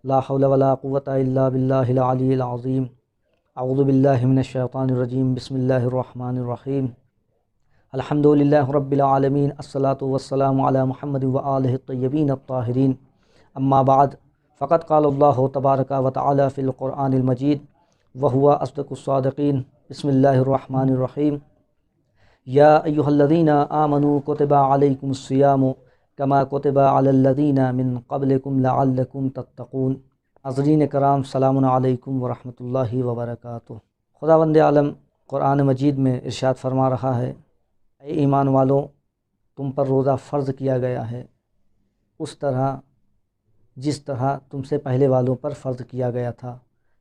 لا حول ولا قوة إلا بالله العلي العظيم. اعوذ باللہ من الشیطان الرجیم. بسم اللہ الرحمن الرحیم. الحمد للہ رب العالمین. الصلاة والسلام علی محمد وآلہ الطیبین الطاہرین. اما بعد فقد قال اللہ تبارک و تعالی فی القرآن المجید وہو اصدق الصادقین. بسم اللہ الرحمن الرحیم. یا ایہا الذین آمنوا کتب علیکم الصیام کما کتب علی الذین من قبلکم لعلکم تتقون. حضرین کرام، سلام علیکم ورحمۃ اللہ وبرکاتہ. خداوند عالم قرآن مجید میں ارشاد فرما رہا ہے، اے ایمان والوں، تم پر روزہ فرض کیا گیا ہے اس طرح جس طرح تم سے پہلے والوں پر فرض کیا گیا تھا،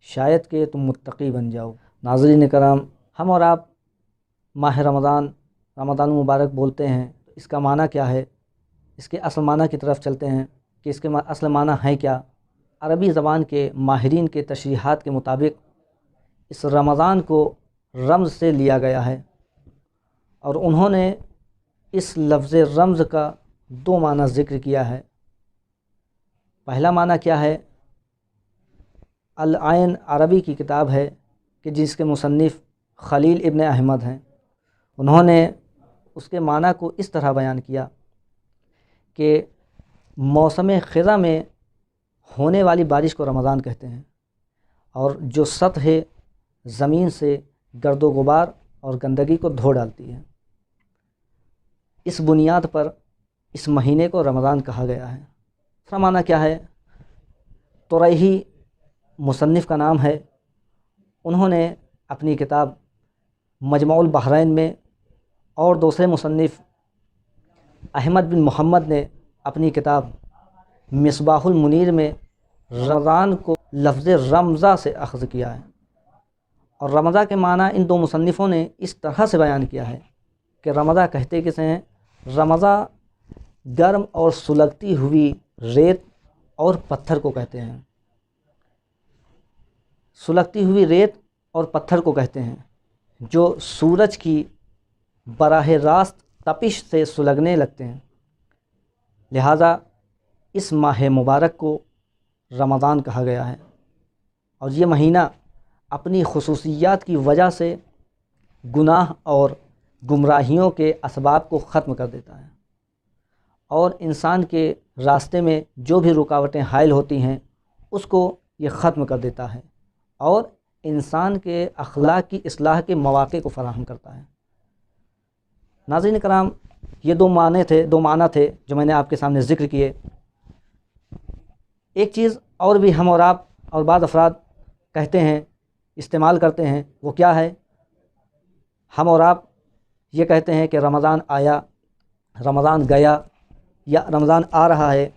شاید کہ تم متقی بن جاؤ. ناظرین کرام، ہم اور آپ ماہ رمضان المبارک بولتے ہیں، اس کا معنی کیا ہے؟ اس کے اصل معنی کی طرف چلتے ہیں کہ اس کے اصل معنی ہے کیا. عربی زبان کے ماہرین کے تشریحات کے مطابق اس رمضان کو رمز سے لیا گیا ہے، اور انہوں نے اس لفظ رمز کا دو معنی ذکر کیا ہے. پہلا معنی کیا ہے؟ العین عربی کی کتاب ہے کہ جس کے مصنف خلیل ابن احمد ہیں. انہوں نے اس کے معنی کو اس طرح بیان کیا کہ موسم خزاں میں ہونے والی بارش کو رمضان کہتے ہیں، اور جو سطح زمین سے گرد و غبار اور گندگی کو دھو ڈالتی ہے، اس بنیاد پر اس مہینے کو رمضان کہا گیا ہے. اس کا معنی کیا ہے؟ طریحی مصنف کا نام ہے. انہوں نے اپنی کتاب مجمع البحرین میں، اور دوسرے مصنف احمد بن محمد نے اپنی کتاب مصباح المنیر میں رمضان کو لفظ رمضہ سے اخذ کیا ہے. اور رمضہ کے معنی ان دو مصنفوں نے اس طرح سے بیان کیا ہے کہ رمضہ کہتے کسے ہیں؟ رمضہ گرم اور سلگتی ہوئی ریت اور پتھر کو کہتے ہیں. سلگتی ہوئی ریت اور پتھر کو کہتے ہیں جو سورج کی براہ راست تپش سے سلگنے لگتے ہیں. لہٰذا اس ماہ مبارک کو رمضان کہا گیا ہے، اور یہ مہینہ اپنی خصوصیات کی وجہ سے گناہ اور گمراہیوں کے اسباب کو ختم کر دیتا ہے، اور انسان کے راستے میں جو بھی رکاوٹیں حائل ہوتی ہیں اس کو یہ ختم کر دیتا ہے، اور انسان کے اخلاق کی اصلاح کے مواقع کو فراہم کرتا ہے. ناظرین کرام، یہ دو معنی تھے جو میں نے آپ کے سامنے ذکر کیے. ایک چیز اور بھی ہم اور آپ اور بعض افراد کہتے ہیں، استعمال کرتے ہیں، وہ کیا ہے؟ ہم اور آپ یہ کہتے ہیں کہ رمضان آیا، رمضان گیا، یا رمضان آ رہا ہے.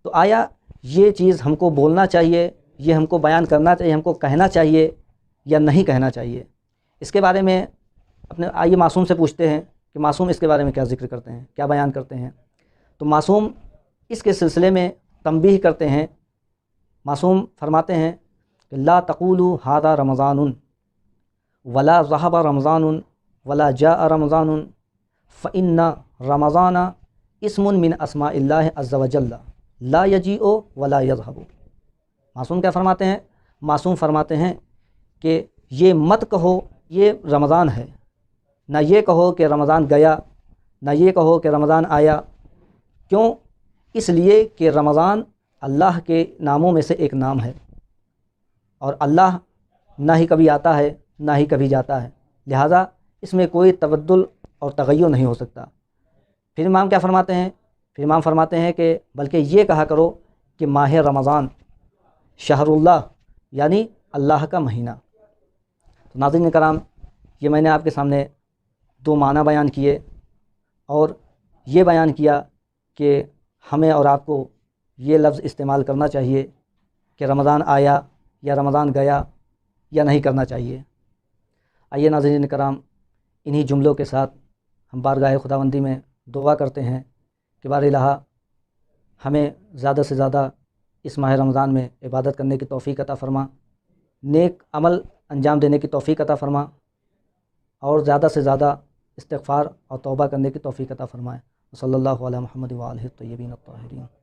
تو آیا یہ چیز ہم کو بولنا چاہیے، یہ ہم کو بیان کرنا چاہیے، ہم کو کہنا چاہیے یا نہیں کہنا چاہیے؟ اس کے بارے میں آئیے معصوم سے پوچھتے ہیں کہ معصوم اس کے بارے میں کیا ذکر کرتے ہیں، کیا بیان کرتے ہیں. تو معصوم اس کے سلسلے میں تنبیہ کرتے ہیں. معصوم فرماتے ہیں کہ لا تقولوا ھذا رمضان ولا ذهب رمضان ولا جاء رمضان فإن رمضان اسم من اسماء اللہ عز وجل لا یجیء ولا یذهب. معصوم کیا فرماتے ہیں؟ معصوم فرماتے ہیں کہ یہ مت کہو یہ رمضان ہے، نہ یہ کہو کہ رمضان گیا، نہ یہ کہو کہ رمضان آیا. کیوں؟ اس لیے کہ رمضان اللہ کے ناموں میں سے ایک نام ہے، اور اللہ نہ ہی کبھی آتا ہے نہ ہی کبھی جاتا ہے، لہٰذا اس میں کوئی تبدل اور تغیر نہیں ہو سکتا. پھر امام کیا فرماتے ہیں؟ پھر امام فرماتے ہیں کہ بلکہ یہ کہا کرو کہ ماہ رمضان شہر اللہ، یعنی اللہ کا مہینہ. تو ناظرین کرام، یہ میں نے آپ کے سامنے دو معنی بیان کیے، اور یہ بیان کیا کہ ہمیں اور آپ کو یہ لفظ استعمال کرنا چاہیے کہ رمضان آیا یا رمضان گیا یا نہیں کرنا چاہیے. آئیے ناظرین کرام، انہی جملوں کے ساتھ ہم بارگاہ خداوندی میں دعا کرتے ہیں کہ بار الہ ہمیں زیادہ سے زیادہ اس ماہ رمضان میں عبادت کرنے کی توفیق عطا فرما، نیک عمل انجام دینے کی توفیق عطا فرما، اور زیادہ سے زیادہ استغفار اور توبہ کرنے کی توفیق عطا فرمائے. صلی اللہ علیہ محمد وآلہ الطیبین الطاہرین.